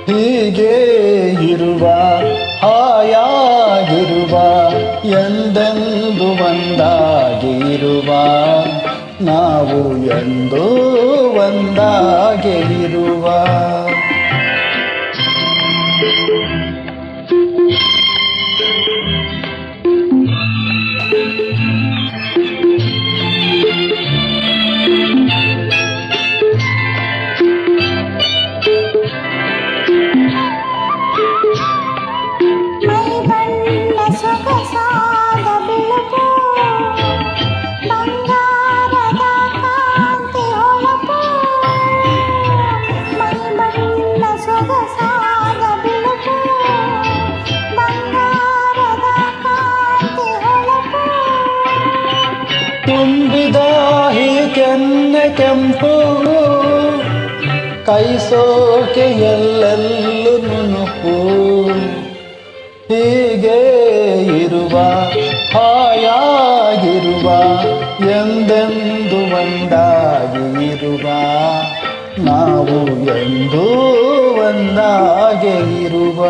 ಹೀಗೆ ಇರುವ ಹಾಯಾಗಿರುವ ಎಂದೆಂದು ಒಂದಾಗಿ ಇರುವ ನಾವು ಎಂದೂ ಒಂದಾಗಿ ಇರುವ ತುಂಬಿದ ಈ ಕೆನ್ನೆ ಕೆಂಪು ಕೈಸೋಕೆ ಎಲ್ಲೆಲ್ಲೂ ನುಣುಪು ಹೀಗೆ ಇರುವ ಹಾಯಾಗಿರುವ ಎಂದೆಂದು ಒಂದಾಗಿ ಇರುವ ನಾವು ಎಂದೂ ಒಂದಾಗಿ ಇರುವ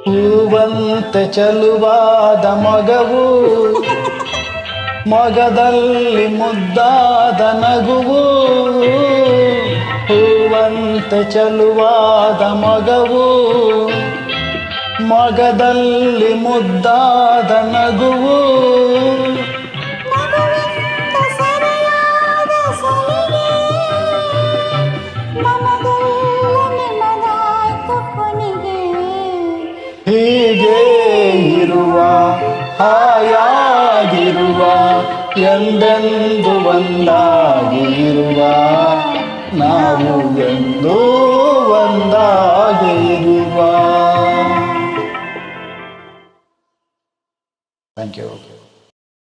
ಹೂವಂತೆ ಚೆಲುವಾದ ಮಗವು ಮೊಗದಲ್ಲಿ ಮುದ್ದಾದ ನಗುವು ಹೂವಂತೆ ಚೆಲುವಾದ ಮಗವು ಮೊಗದಲ್ಲಿ ಮುದ್ದಾದ ನಗುವು ಹೀಗೆ ಇರುವ ಹಾಯಾಗಿರುವ ಎಂದೆಂದು ಒಂದಾಗಿ ಇರುವ ನಾವು ಎಂದೂ ಒಂದಾಗಿ ಇರುವ. Thank you.